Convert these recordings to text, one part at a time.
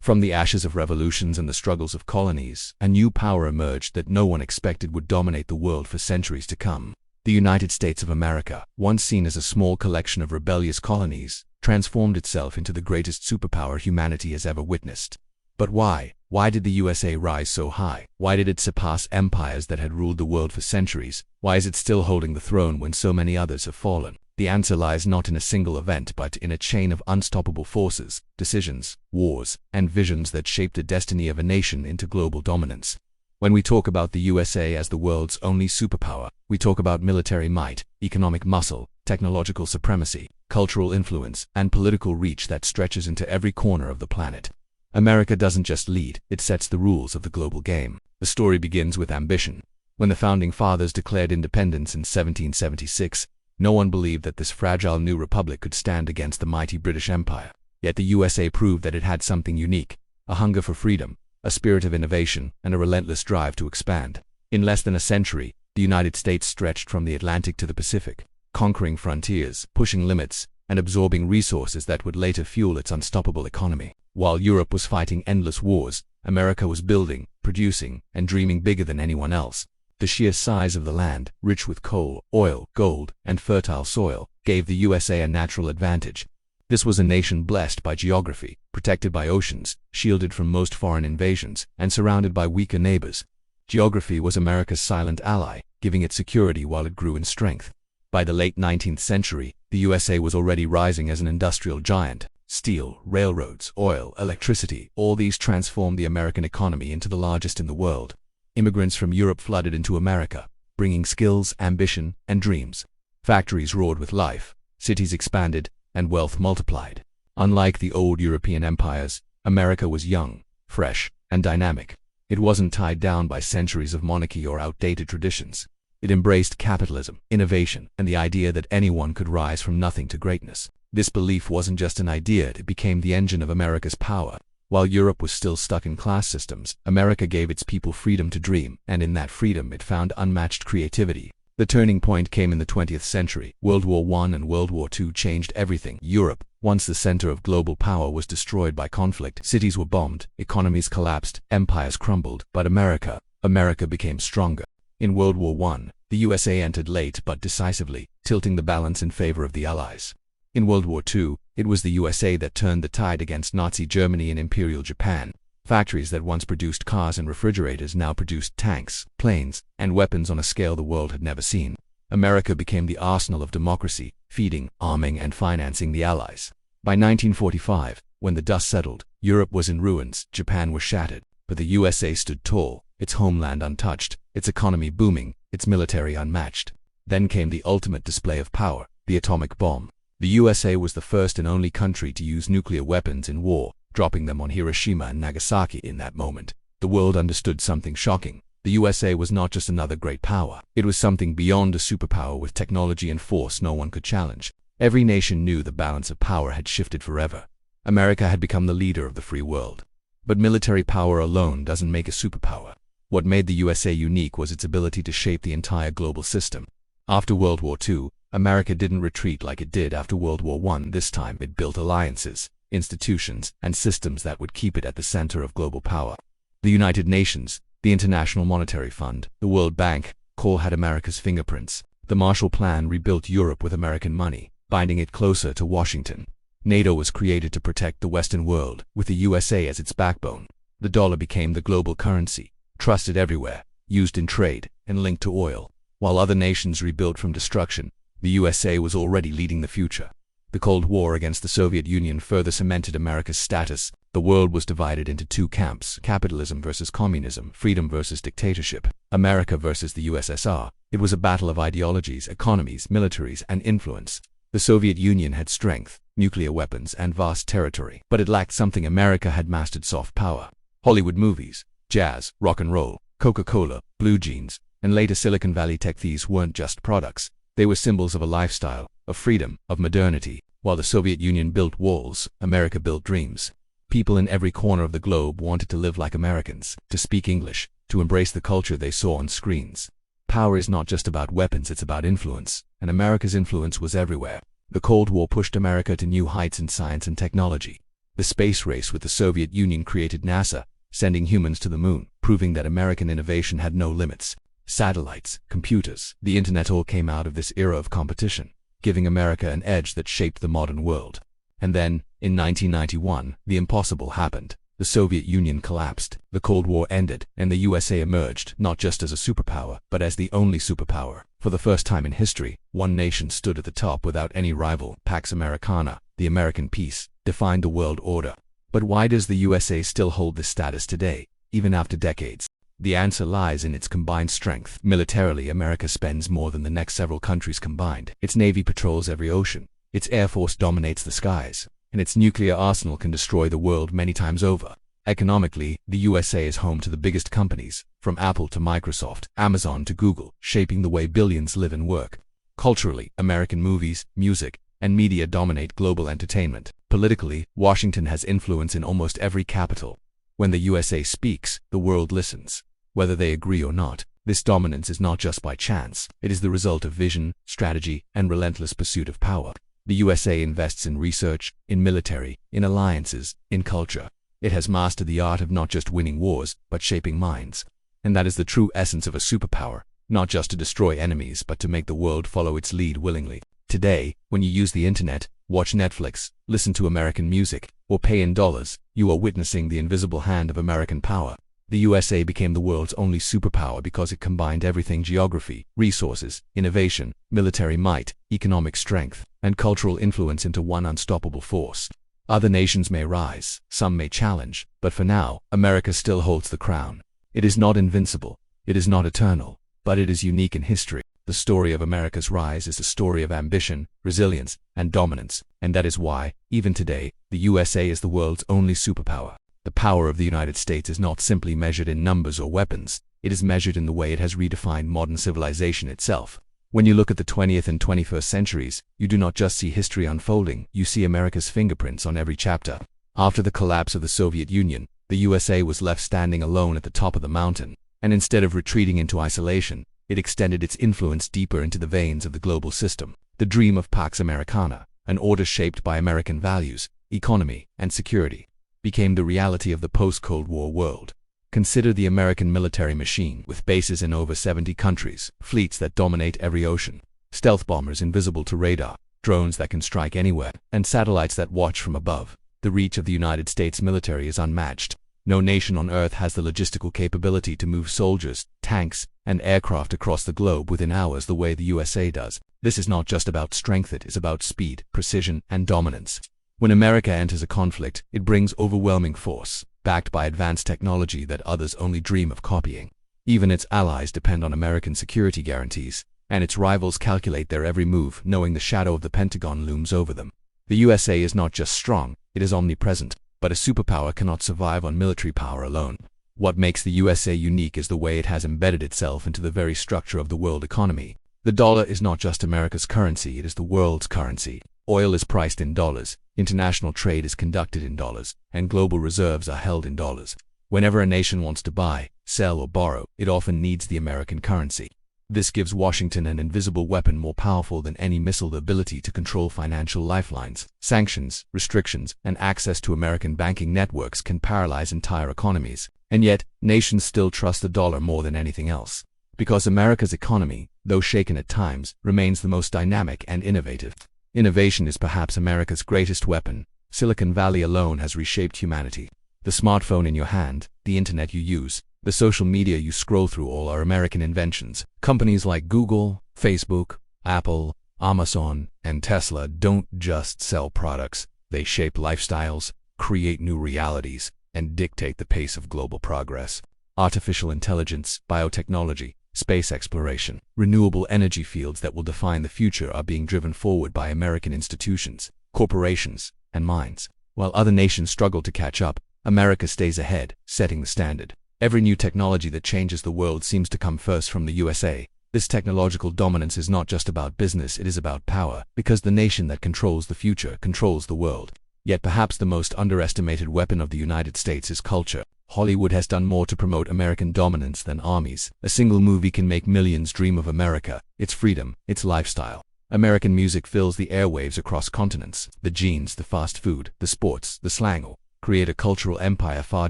From the ashes of revolutions and the struggles of colonies, a new power emerged that no one expected would dominate the world for centuries to come. The United States of America, once seen as a small collection of rebellious colonies, transformed itself into the greatest superpower humanity has ever witnessed. But why? Why did the USA rise so high? Why did it surpass empires that had ruled the world for centuries? Why is it still holding the throne when so many others have fallen? The answer lies not in a single event but in a chain of unstoppable forces, decisions, wars, and visions that shaped the destiny of a nation into global dominance. When we talk about the USA as the world's only superpower, we talk about military might, economic muscle, technological supremacy, cultural influence, and political reach that stretches into every corner of the planet. America doesn't just lead, it sets the rules of the global game. The story begins with ambition. When the Founding Fathers declared independence in 1776, no one believed that this fragile new republic could stand against the mighty British Empire. Yet the USA proved that it had something unique, a hunger for freedom, a spirit of innovation, and a relentless drive to expand. In less than a century, the United States stretched from the Atlantic to the Pacific, conquering frontiers, pushing limits, and absorbing resources that would later fuel its unstoppable economy. While Europe was fighting endless wars, America was building, producing, and dreaming bigger than anyone else. The sheer size of the land, rich with coal, oil, gold, and fertile soil, gave the USA a natural advantage. This was a nation blessed by geography, protected by oceans, shielded from most foreign invasions, and surrounded by weaker neighbors. Geography was America's silent ally, giving it security while it grew in strength. By the late 19th century, the USA was already rising as an industrial giant. Steel, railroads, oil, electricity, all these transformed the American economy into the largest in the world. Immigrants from Europe flooded into America, bringing skills, ambition, and dreams. Factories roared with life, cities expanded, and wealth multiplied. Unlike the old European empires, America was young, fresh, and dynamic. It wasn't tied down by centuries of monarchy or outdated traditions. It embraced capitalism, innovation, and the idea that anyone could rise from nothing to greatness. This belief wasn't just an idea, it became the engine of America's power. While Europe was still stuck in class systems, America gave its people freedom to dream, and in that freedom it found unmatched creativity. The turning point came in the 20th century. World War I and World War II changed everything. Europe, once the center of global power, was destroyed by conflict. Cities were bombed, economies collapsed, empires crumbled. But America became stronger. In World War I, the USA entered late but decisively, tilting the balance in favor of the Allies. In World War II, it was the USA that turned the tide against Nazi Germany and Imperial Japan. Factories that once produced cars and refrigerators now produced tanks, planes, and weapons on a scale the world had never seen. America became the arsenal of democracy, feeding, arming, and financing the Allies. By 1945, when the dust settled, Europe was in ruins, Japan was shattered, but the USA stood tall, its homeland untouched, its economy booming, its military unmatched. Then came the ultimate display of power, the atomic bomb. The USA was the first and only country to use nuclear weapons in war, dropping them on Hiroshima and Nagasaki. In that moment, the world understood something shocking. The USA was not just another great power. It was something beyond a superpower with technology and force no one could challenge. Every nation knew the balance of power had shifted forever. America had become the leader of the free world. But military power alone doesn't make a superpower. What made the USA unique was its ability to shape the entire global system. After World War II, America didn't retreat like it did after World War I. This time it built alliances, institutions, and systems that would keep it at the center of global power. The United Nations, the International Monetary Fund, the World Bank, all had America's fingerprints. The Marshall Plan rebuilt Europe with American money, binding it closer to Washington. NATO was created to protect the Western world, with the USA as its backbone. The dollar became the global currency, trusted everywhere, used in trade, and linked to oil. While other nations rebuilt from destruction, the USA was already leading the future. The Cold War against the Soviet Union further cemented America's status. The world was divided into two camps: capitalism versus communism, freedom versus dictatorship, America versus the USSR. It was a battle of ideologies, economies, militaries, and influence. The Soviet Union had strength, nuclear weapons, and vast territory, but it lacked something. America had mastered soft power. Hollywood movies, jazz, rock and roll, Coca-Cola, blue jeans, and later Silicon Valley tech. These weren't just products. They were symbols of a lifestyle, of freedom, of modernity. While the Soviet Union built walls, America built dreams. People in every corner of the globe wanted to live like Americans, to speak English, to embrace the culture they saw on screens. Power is not just about weapons, it's about influence, and America's influence was everywhere. The Cold War pushed America to new heights in science and technology. The space race with the Soviet Union created NASA, sending humans to the moon, proving that American innovation had no limits. Satellites, computers, the internet all came out of this era of competition, giving America an edge that shaped the modern world. And then, in 1991, the impossible happened. The Soviet Union collapsed, the Cold War ended, and the USA emerged not just as a superpower, but as the only superpower. For the first time in history, one nation stood at the top without any rival. Pax Americana, the American peace, defined the world order. But why does the USA still hold this status today, even after decades? The answer lies in its combined strength. Militarily, America spends more than the next several countries combined. Its Navy patrols every ocean, its Air Force dominates the skies, and its nuclear arsenal can destroy the world many times over. Economically, the USA is home to the biggest companies, from Apple to Microsoft, Amazon to Google, shaping the way billions live and work. Culturally, American movies, music, and media dominate global entertainment. Politically, Washington has influence in almost every capital. When the USA speaks, the world listens. Whether they agree or not, this dominance is not just by chance. It is the result of vision, strategy, and relentless pursuit of power. The USA invests in research, in military, in alliances, in culture. It has mastered the art of not just winning wars, but shaping minds. And that is the true essence of a superpower, not just to destroy enemies, but to make the world follow its lead willingly. Today, when you use the internet, watch Netflix, listen to American music, or pay in dollars, you are witnessing the invisible hand of American power. The USA became the world's only superpower because it combined everything: geography, resources, innovation, military might, economic strength, and cultural influence into one unstoppable force. Other nations may rise, some may challenge, but for now, America still holds the crown. It is not invincible, it is not eternal, but it is unique in history. The story of America's rise is a story of ambition, resilience, and dominance, and that is why, even today, the USA is the world's only superpower. The power of the United States is not simply measured in numbers or weapons, it is measured in the way it has redefined modern civilization itself. When you look at the 20th and 21st centuries, you do not just see history unfolding, you see America's fingerprints on every chapter. After the collapse of the Soviet Union, the USA was left standing alone at the top of the mountain, and instead of retreating into isolation, it extended its influence deeper into the veins of the global system. The dream of Pax Americana, an order shaped by American values, economy, and security, became the reality of the post-Cold War world. Consider the American military machine, with bases in over 70 countries, fleets that dominate every ocean, stealth bombers invisible to radar, drones that can strike anywhere, and satellites that watch from above. The reach of the United States military is unmatched. No nation on Earth has the logistical capability to move soldiers, tanks, and aircraft across the globe within hours the way the USA does. This is not just about strength, it is about speed, precision, and dominance. When America enters a conflict, it brings overwhelming force, backed by advanced technology that others only dream of copying. Even its allies depend on American security guarantees, and its rivals calculate their every move, knowing the shadow of the Pentagon looms over them. The USA is not just strong, it is omnipresent. But a superpower cannot survive on military power alone. What makes the USA unique is the way it has embedded itself into the very structure of the world economy. The dollar is not just America's currency, it is the world's currency. Oil is priced in dollars, international trade is conducted in dollars, and global reserves are held in dollars. Whenever a nation wants to buy, sell, or borrow, it often needs the American currency. This gives Washington an invisible weapon more powerful than any missile: the ability to control financial lifelines. Sanctions, restrictions, and access to American banking networks can paralyze entire economies. And yet, nations still trust the dollar more than anything else. Because America's economy, though shaken at times, remains the most dynamic and innovative. Innovation is perhaps America's greatest weapon. Silicon Valley alone has reshaped humanity. The smartphone in your hand, the internet you use, the social media you scroll through, all are American inventions. Companies like Google, Facebook, Apple, Amazon, and Tesla don't just sell products, they shape lifestyles, create new realities, and dictate the pace of global progress. Artificial intelligence, biotechnology, space exploration, renewable energy fields that will define the future are being driven forward by American institutions, corporations, and minds. While other nations struggle to catch up, America stays ahead, setting the standard. Every new technology that changes the world seems to come first from the USA. This technological dominance is not just about business, it is about power, because the nation that controls the future controls the world. Yet perhaps the most underestimated weapon of the United States is culture. Hollywood has done more to promote American dominance than armies. A single movie can make millions dream of America, its freedom, its lifestyle. American music fills the airwaves across continents. The genes, the fast food, the sports, the slang all create a cultural empire far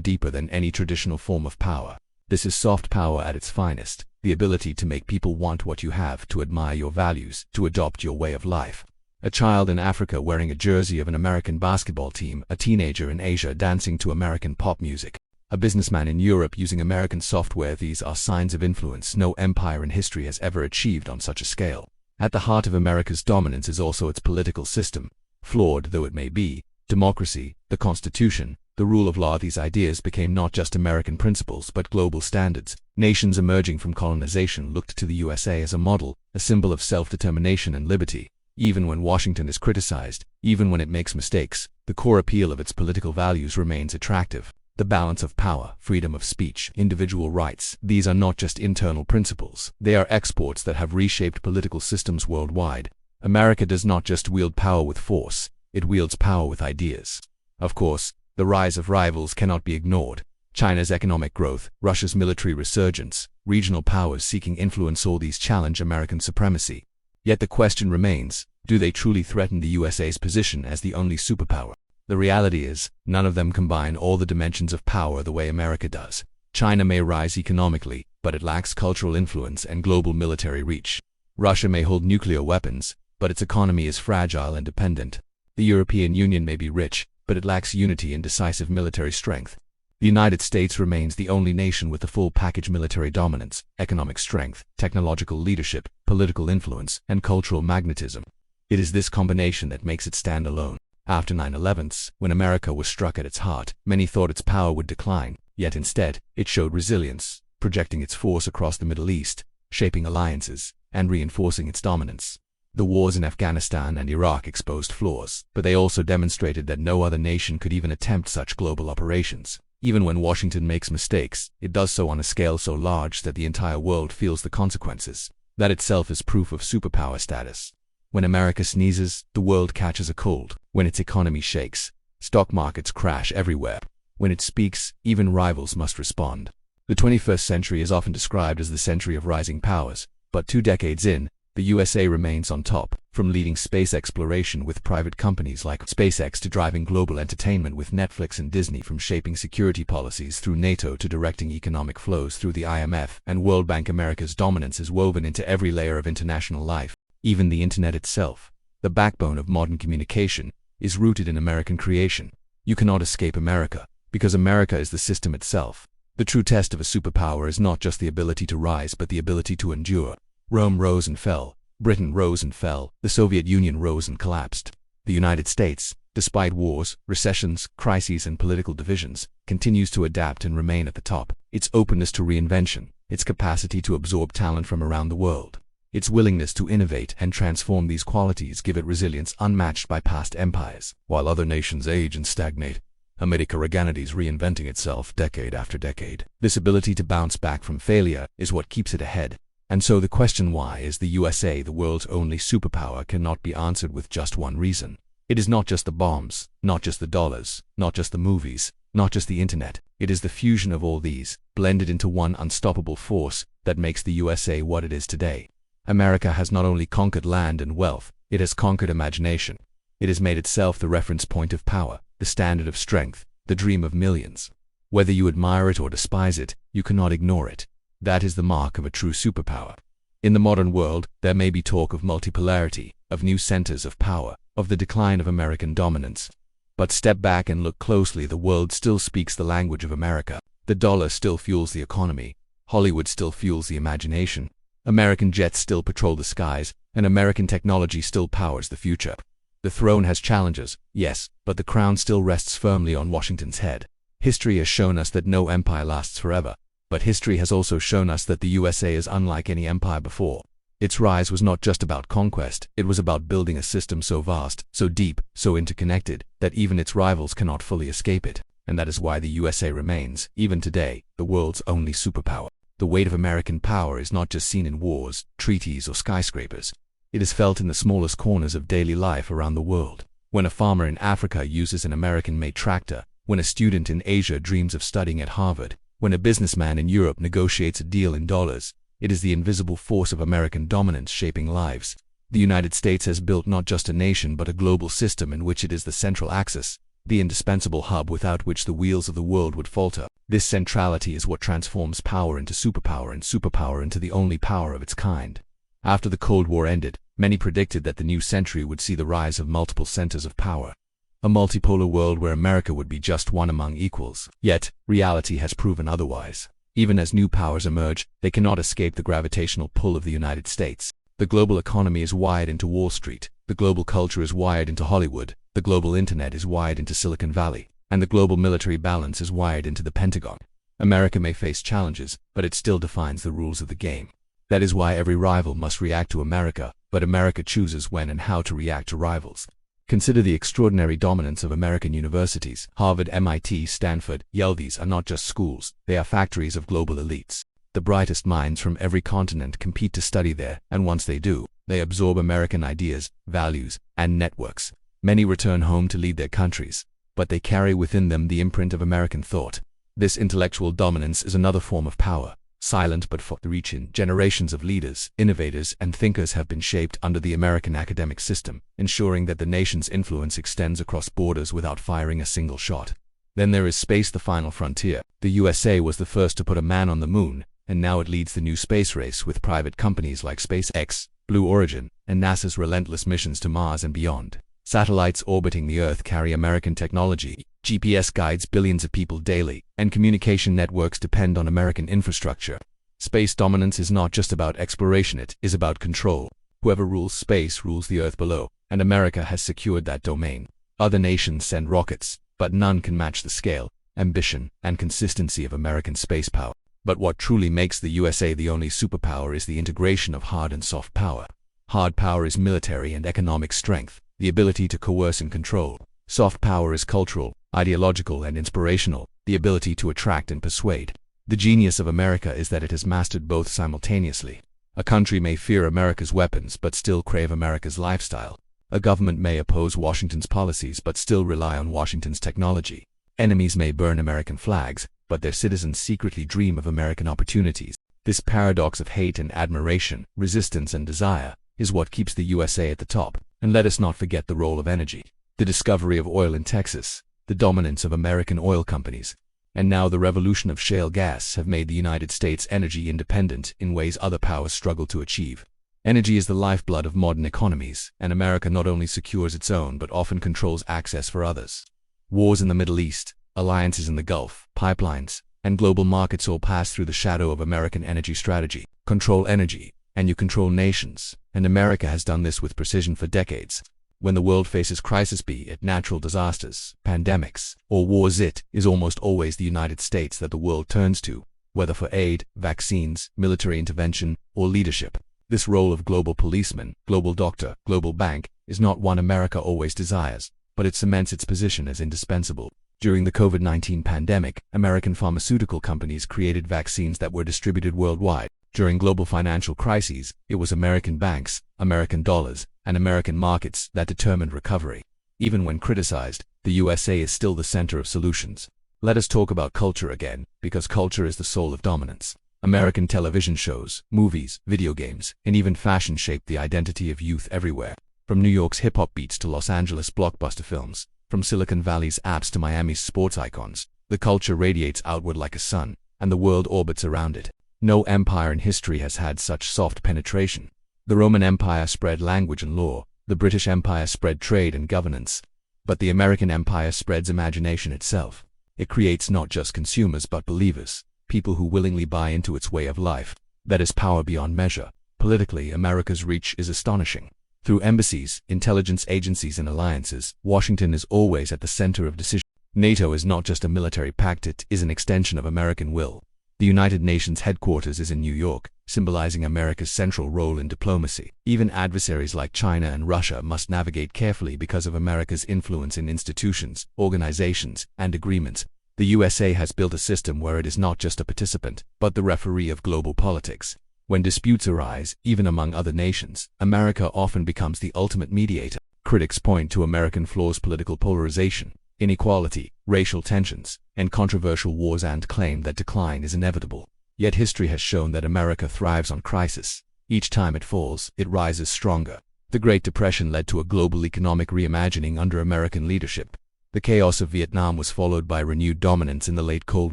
deeper than any traditional form of power. This is soft power at its finest, the ability to make people want what you have, to admire your values, to adopt your way of life. A child in Africa wearing a jersey of an American basketball team, a teenager in Asia dancing to American pop music, a businessman in Europe using American software. These are signs of influence no empire in history has ever achieved on such a scale. At the heart of America's dominance is also its political system. Flawed though it may be, democracy, the Constitution, the rule of law, these ideas became not just American principles but global standards. Nations emerging from colonization looked to the USA as a model, a symbol of self-determination and liberty. Even when Washington is criticized, even when it makes mistakes, the core appeal of its political values remains attractive. The balance of power, freedom of speech, individual rights, these are not just internal principles. They are exports that have reshaped political systems worldwide. America does not just wield power with force, it wields power with ideas. Of course, the rise of rivals cannot be ignored. China's economic growth, Russia's military resurgence, regional powers seeking influence, all these challenge American supremacy. Yet the question remains, do they truly threaten the USA's position as the only superpower? The reality is, none of them combine all the dimensions of power the way America does. China may rise economically, but it lacks cultural influence and global military reach. Russia may hold nuclear weapons, but its economy is fragile and dependent. The European Union may be rich, but it lacks unity and decisive military strength. The United States remains the only nation with the full package: military dominance, economic strength, technological leadership, political influence, and cultural magnetism. It is this combination that makes it stand alone. After 9/11, when America was struck at its heart, many thought its power would decline, yet instead, it showed resilience, projecting its force across the Middle East, shaping alliances, and reinforcing its dominance. The wars in Afghanistan and Iraq exposed flaws, but they also demonstrated that no other nation could even attempt such global operations. Even when Washington makes mistakes, it does so on a scale so large that the entire world feels the consequences. That itself is proof of superpower status. When America sneezes, the world catches a cold. When its economy shakes, stock markets crash everywhere. When it speaks, even rivals must respond. The 21st century is often described as the century of rising powers, but 2 decades in, the USA remains on top, from leading space exploration with private companies like SpaceX to driving global entertainment with Netflix and Disney, from shaping security policies through NATO to directing economic flows through the IMF and World Bank. America's dominance is woven into every layer of international life. Even the internet itself, the backbone of modern communication, is rooted in American creation. You cannot escape America, because America is the system itself. The true test of a superpower is not just the ability to rise but the ability to endure. Rome rose and fell, Britain rose and fell, the Soviet Union rose and collapsed. The United States, despite wars, recessions, crises, and political divisions, continues to adapt and remain at the top. Its openness to reinvention, its capacity to absorb talent from around the world, its willingness to innovate and transform, these qualities give it resilience unmatched by past empires. While other nations age and stagnate, America is reinventing itself decade after decade. This ability to bounce back from failure is what keeps it ahead. And so the question, why is the USA the world's only superpower, cannot be answered with just one reason. It is not just the bombs, not just the dollars, not just the movies, not just the internet. It is the fusion of all these, blended into one unstoppable force, that makes the USA what it is today. America has not only conquered land and wealth, it has conquered imagination. It has made itself the reference point of power, the standard of strength, the dream of millions. Whether you admire it or despise it, you cannot ignore it. That is the mark of a true superpower. In the modern world, there may be talk of multipolarity, of new centers of power, of the decline of American dominance. But step back and look closely. The world still speaks the language of America. The dollar still fuels the economy. Hollywood still fuels the imagination. American jets still patrol the skies, and American technology still powers the future. The throne has challenges, yes, but the crown still rests firmly on Washington's head. History has shown us that no empire lasts forever. But history has also shown us that the USA is unlike any empire before. Its rise was not just about conquest, it was about building a system so vast, so deep, so interconnected, that even its rivals cannot fully escape it. And that is why the USA remains, even today, the world's only superpower. The weight of American power is not just seen in wars, treaties, or skyscrapers. It is felt in the smallest corners of daily life around the world. When a farmer in Africa uses an American-made tractor, when a student in Asia dreams of studying at Harvard, when a businessman in Europe negotiates a deal in dollars, it is the invisible force of American dominance shaping lives. The United States has built not just a nation but a global system in which it is the central axis, the indispensable hub without which the wheels of the world would falter. This centrality is what transforms power into superpower and superpower into the only power of its kind. After the Cold War ended, many predicted that the new century would see the rise of multiple centers of power. A multipolar world where America would be just one among equals. Yet, reality has proven otherwise. Even as new powers emerge, they cannot escape the gravitational pull of the United States. The global economy is wired into Wall Street, the global culture is wired into Hollywood, the global internet is wired into Silicon Valley, and the global military balance is wired into the Pentagon. America may face challenges, but it still defines the rules of the game. That is why every rival must react to America, but America chooses when and how to react to rivals. Consider the extraordinary dominance of American universities. Harvard, MIT, Stanford, Yale. These are not just schools, they are factories of global elites. The brightest minds from every continent compete to study there, and once they do, they absorb American ideas, values, and networks. Many return home to lead their countries, but they carry within them the imprint of American thought. This intellectual dominance is another form of power, silent but far-reaching. Generations of leaders, innovators, and thinkers have been shaped under the American academic system, ensuring that the nation's influence extends across borders without firing a single shot. Then there is space, the final frontier. The USA was the first to put a man on the moon, and now it leads the new space race with private companies like SpaceX, Blue Origin, and NASA's relentless missions to Mars and beyond. Satellites orbiting the Earth carry American technology, GPS guides billions of people daily, and communication networks depend on American infrastructure. Space dominance is not just about exploration, it is about control. Whoever rules space rules the Earth below, and America has secured that domain. Other nations send rockets, but none can match the scale, ambition, and consistency of American space power. But what truly makes the USA the only superpower is the integration of hard and soft power. Hard power is military and economic strength, the ability to coerce and control. Soft power is cultural, ideological, and inspirational, the ability to attract and persuade. The genius of America is that it has mastered both simultaneously. A country may fear America's weapons but still crave America's lifestyle. A government may oppose Washington's policies but still rely on Washington's technology. Enemies may burn American flags, but their citizens secretly dream of American opportunities. This paradox of hate and admiration, resistance and desire, is what keeps the USA at the top. And let us not forget the role of energy. The discovery of oil in Texas, the dominance of American oil companies, and now the revolution of shale gas have made the United States energy independent in ways other powers struggle to achieve. Energy is the lifeblood of modern economies, and America not only secures its own but often controls access for others. Wars in the Middle East, alliances in the Gulf, pipelines, and global markets all pass through the shadow of American energy strategy. Control energy, and you control nations, and America has done this with precision for decades. When the world faces crisis, be it natural disasters, pandemics, or wars, it is almost always the United States that the world turns to, whether for aid, vaccines, military intervention, or leadership. This role of global policeman, global doctor, global bank, is not one America always desires, but it cements its position as indispensable. During the COVID-19 pandemic, American pharmaceutical companies created vaccines that were distributed worldwide. During global financial crises, it was American banks, American dollars, and American markets that determined recovery. Even when criticized, the USA is still the center of solutions. Let us talk about culture again, because culture is the soul of dominance. American television shows, movies, video games, and even fashion shaped the identity of youth everywhere. From New York's hip-hop beats to Los Angeles blockbuster films, from Silicon Valley's apps to Miami's sports icons, the culture radiates outward like a sun, and the world orbits around it. No empire in history has had such soft penetration. The Roman Empire spread language and law, the British Empire spread trade and governance, but the American Empire spreads imagination itself. It creates not just consumers but believers, people who willingly buy into its way of life. That is power beyond measure. Politically, America's reach is astonishing. Through embassies, intelligence agencies, and alliances, Washington is always at the center of decision. NATO is not just a military pact, it is an extension of American will. The United Nations headquarters is in New York, symbolizing America's central role in diplomacy. Even adversaries like China and Russia must navigate carefully because of America's influence in institutions, organizations, and agreements. The USA has built a system where it is not just a participant, but the referee of global politics. When disputes arise, even among other nations, America often becomes the ultimate mediator. Critics point to American flaws: political polarization, inequality, racial tensions, and controversial wars, and claim that decline is inevitable. Yet history has shown that America thrives on crisis. Each time it falls, it rises stronger. The Great Depression led to a global economic reimagining under American leadership. The chaos of Vietnam was followed by renewed dominance in the late Cold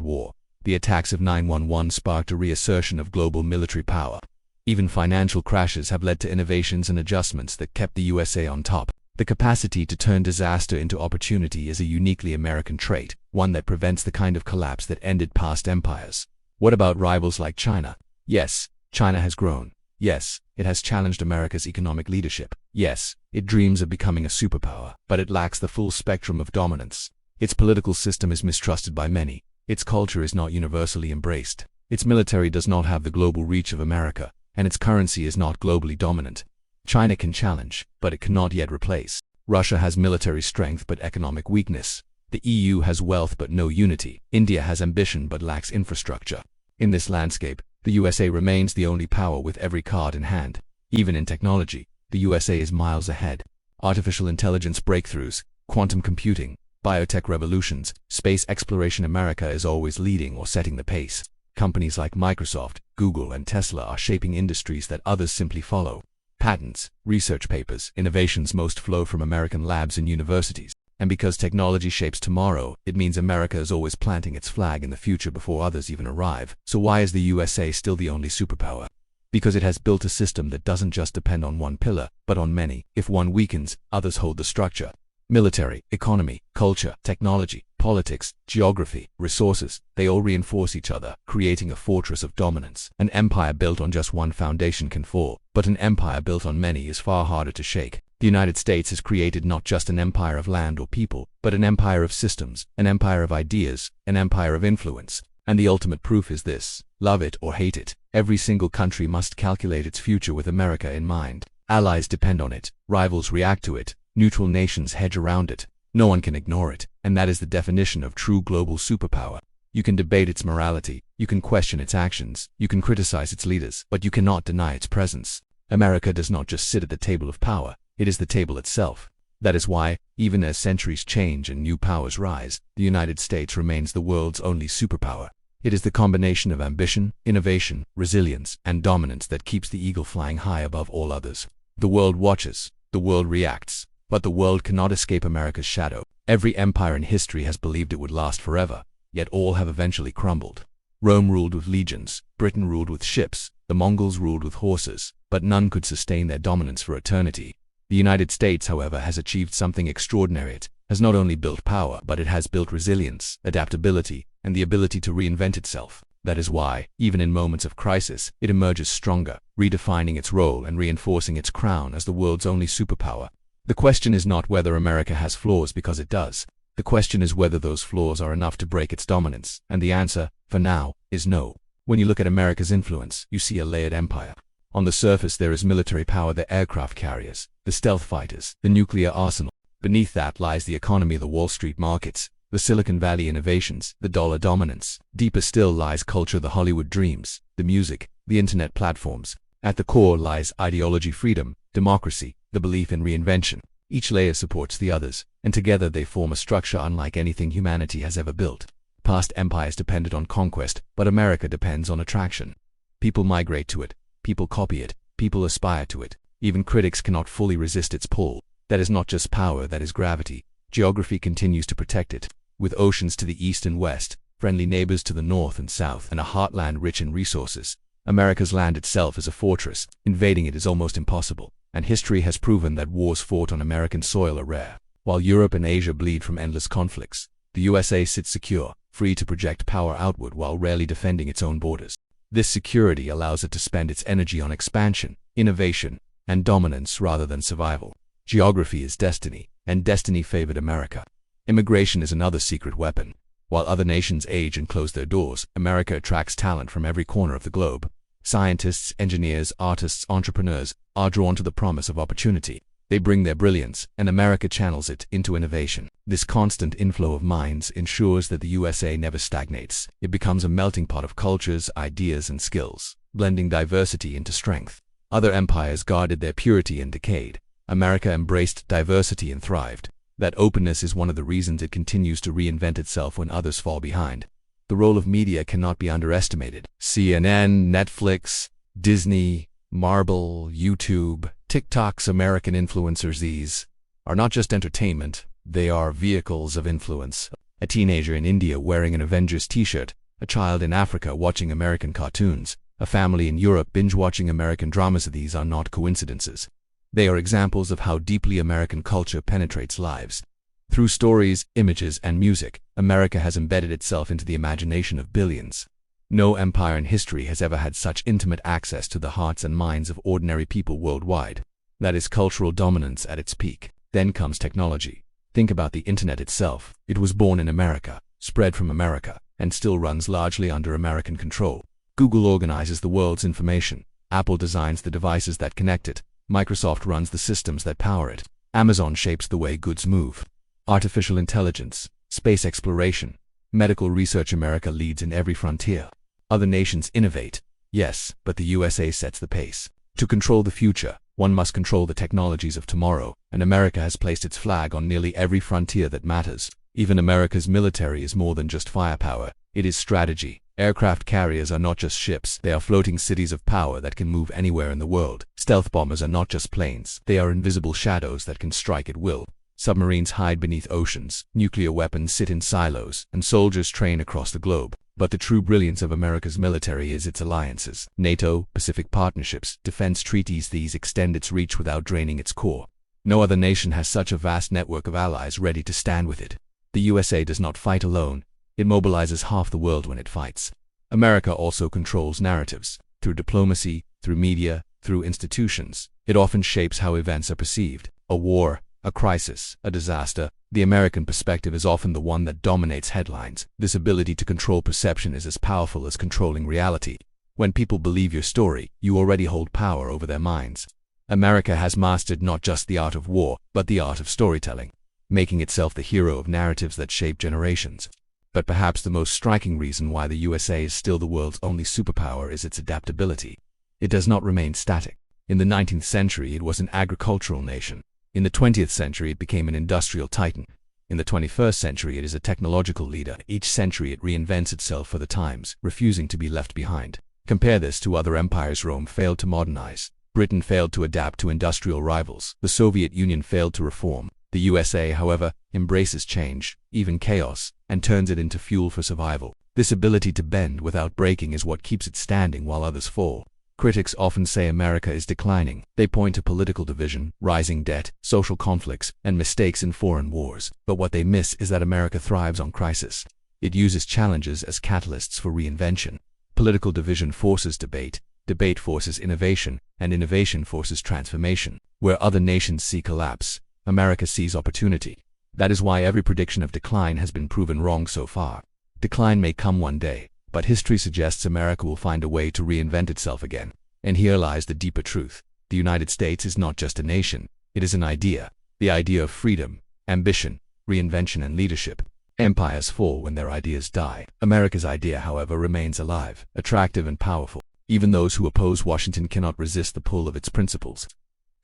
War. The attacks of 9/11 sparked a reassertion of global military power. Even financial crashes have led to innovations and adjustments that kept the USA on top. The capacity to turn disaster into opportunity is a uniquely American trait, one that prevents the kind of collapse that ended past empires. What about rivals like China? Yes, China has grown. Yes, it has challenged America's economic leadership. Yes, it dreams of becoming a superpower, but it lacks the full spectrum of dominance. Its political system is mistrusted by many. Its culture is not universally embraced. Its military does not have the global reach of America, and its currency is not globally dominant. China can challenge, but it cannot yet replace. Russia has military strength but economic weakness. The EU has wealth but no unity. India has ambition but lacks infrastructure. In this landscape, the USA remains the only power with every card in hand. Even in technology, the USA is miles ahead. Artificial intelligence breakthroughs, quantum computing, biotech revolutions, space exploration. America is always leading or setting the pace. Companies like Microsoft, Google, and Tesla are shaping industries that others simply follow. Patents, research papers, innovations most flow from American labs and universities. And because technology shapes tomorrow, it means America is always planting its flag in the future before others even arrive. So why is the USA still the only superpower? Because it has built a system that doesn't just depend on one pillar, but on many. If one weakens, others hold the structure. Military, economy, culture, technology, politics, geography, resources, they all reinforce each other, creating a fortress of dominance. An empire built on just one foundation can fall, but an empire built on many is far harder to shake. The United States has created not just an empire of land or people, but an empire of systems, an empire of ideas, an empire of influence. And the ultimate proof is this: love it or hate it, every single country must calculate its future with America in mind. Allies depend on it, rivals react to it, neutral nations hedge around it. No one can ignore it, and that is the definition of true global superpower. You can debate its morality, you can question its actions, you can criticize its leaders, but you cannot deny its presence. America does not just sit at the table of power, it is the table itself. That is why, even as centuries change and new powers rise, the United States remains the world's only superpower. It is the combination of ambition, innovation, resilience, and dominance that keeps the eagle flying high above all others. The world watches, the world reacts, but the world cannot escape America's shadow. Every empire in history has believed it would last forever, yet all have eventually crumbled. Rome ruled with legions, Britain ruled with ships, the Mongols ruled with horses, but none could sustain their dominance for eternity. The United States, however, has achieved something extraordinary. It has not only built power, but it has built resilience, adaptability, and the ability to reinvent itself. That is why, even in moments of crisis, it emerges stronger, redefining its role and reinforcing its crown as the world's only superpower. The question is not whether America has flaws, because it does. The question is whether those flaws are enough to break its dominance, and the answer, for now, is no. When you look at America's influence, you see a layered empire. On the surface there is military power, the aircraft carriers, the stealth fighters, the nuclear arsenal. Beneath that lies the economy, the Wall Street markets, the Silicon Valley innovations, the dollar dominance. Deeper still lies culture, the Hollywood dreams, the music, the internet platforms. At the core lies ideology, freedom, democracy, the belief in reinvention. Each layer supports the others, and together they form a structure unlike anything humanity has ever built. Past empires depended on conquest, but America depends on attraction. People migrate to it, people copy it, people aspire to it. Even critics cannot fully resist its pull. That is not just power, that is gravity. Geography continues to protect it. With oceans to the east and west, friendly neighbors to the north and south, and a heartland rich in resources, America's land itself is a fortress. Invading it is almost impossible, and history has proven that wars fought on American soil are rare. While Europe and Asia bleed from endless conflicts, the USA sits secure, free to project power outward while rarely defending its own borders. This security allows it to spend its energy on expansion, innovation, and dominance rather than survival. Geography is destiny, and destiny favored America. Immigration is another secret weapon. While other nations age and close their doors, America attracts talent from every corner of the globe. Scientists, engineers, artists, entrepreneurs are drawn to the promise of opportunity. They bring their brilliance, and America channels it into innovation. This constant inflow of minds ensures that the USA never stagnates. It becomes a melting pot of cultures, ideas, and skills, blending diversity into strength. Other empires guarded their purity and decayed. America embraced diversity and thrived. That openness is one of the reasons it continues to reinvent itself when others fall behind. The role of media cannot be underestimated. CNN, Netflix, Disney, Marvel, YouTube, TikTok's American influencers. These are not just entertainment, they are vehicles of influence. A teenager in India wearing an Avengers t-shirt, a child in Africa watching American cartoons, a family in Europe binge-watching American dramas. These are not coincidences. They are examples of how deeply American culture penetrates lives. Through stories, images, and music, America has embedded itself into the imagination of billions. No empire in history has ever had such intimate access to the hearts and minds of ordinary people worldwide. That is cultural dominance at its peak. Then comes technology. Think about the internet itself. It was born in America, spread from America, and still runs largely under American control. Google organizes the world's information. Apple designs the devices that connect it. Microsoft runs the systems that power it. Amazon shapes the way goods move. Artificial intelligence, space exploration, medical research. America leads in every frontier. Other nations innovate, yes, but the USA sets the pace. To control the future, one must control the technologies of tomorrow, and America has placed its flag on nearly every frontier that matters. Even America's military is more than just firepower, it is strategy. Aircraft carriers are not just ships, they are floating cities of power that can move anywhere in the world. Stealth bombers are not just planes, they are invisible shadows that can strike at will. Submarines hide beneath oceans, nuclear weapons sit in silos, and soldiers train across the globe. But the true brilliance of America's military is its alliances. NATO, Pacific partnerships, defense treaties. These extend its reach without draining its core. No other nation has such a vast network of allies ready to stand with it. The USA does not fight alone. It mobilizes half the world when it fights. America also controls narratives. Through diplomacy, through media, through institutions, it often shapes how events are perceived. A war, a crisis, a disaster, the American perspective is often the one that dominates headlines. This ability to control perception is as powerful as controlling reality. When people believe your story, you already hold power over their minds. America has mastered not just the art of war, but the art of storytelling, making itself the hero of narratives that shape generations. But perhaps the most striking reason why the USA is still the world's only superpower is its adaptability. It does not remain static. In the 19th century, it was an agricultural nation. In the 20th century, it became an industrial titan. In the 21st century, it is a technological leader. Each century, it reinvents itself for the times, refusing to be left behind. Compare this to other empires. Rome failed to modernize. Britain failed to adapt to industrial rivals. The Soviet Union failed to reform. The USA, however, embraces change, even chaos, and turns it into fuel for survival. This ability to bend without breaking is what keeps it standing while others fall. Critics often say America is declining. They point to political division, rising debt, social conflicts, and mistakes in foreign wars. But what they miss is that America thrives on crisis. It uses challenges as catalysts for reinvention. Political division forces debate, debate forces innovation, and innovation forces transformation. Where other nations see collapse, America sees opportunity. That is why every prediction of decline has been proven wrong so far. Decline may come one day, but history suggests America will find a way to reinvent itself again. And here lies the deeper truth. The United States is not just a nation, it is an idea. The idea of freedom, ambition, reinvention, and leadership. Empires fall when their ideas die. America's idea, however, remains alive, attractive, and powerful. Even those who oppose Washington cannot resist the pull of its principles.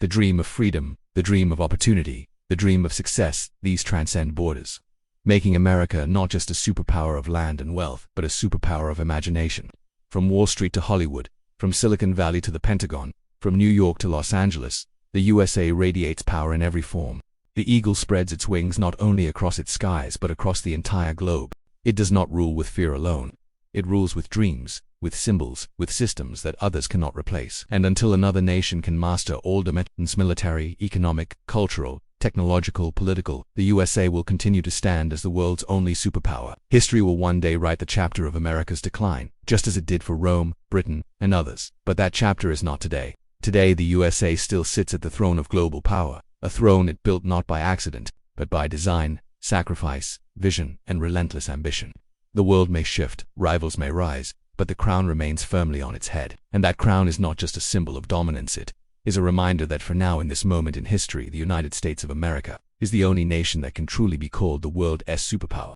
The dream of freedom, the dream of opportunity, the dream of success, these transcend borders, making America not just a superpower of land and wealth, but a superpower of imagination. From Wall Street to Hollywood, from Silicon Valley to the Pentagon, from New York to Los Angeles, the USA radiates power in every form. The eagle spreads its wings not only across its skies but across the entire globe. It does not rule with fear alone. It rules with dreams, with symbols, with systems that others cannot replace. And until another nation can master all dimensions, military, economic, cultural, technological, political, the USA will continue to stand as the world's only superpower. History will one day write the chapter of America's decline, just as it did for Rome, Britain, and others. But that chapter is not today. Today, the USA still sits at the throne of global power, a throne it built not by accident, but by design, sacrifice, vision, and relentless ambition. The world may shift, rivals may rise, but the crown remains firmly on its head. And that crown is not just a symbol of dominance, it is a reminder that for now, in this moment in history, the United States of America is the only nation that can truly be called the world's superpower.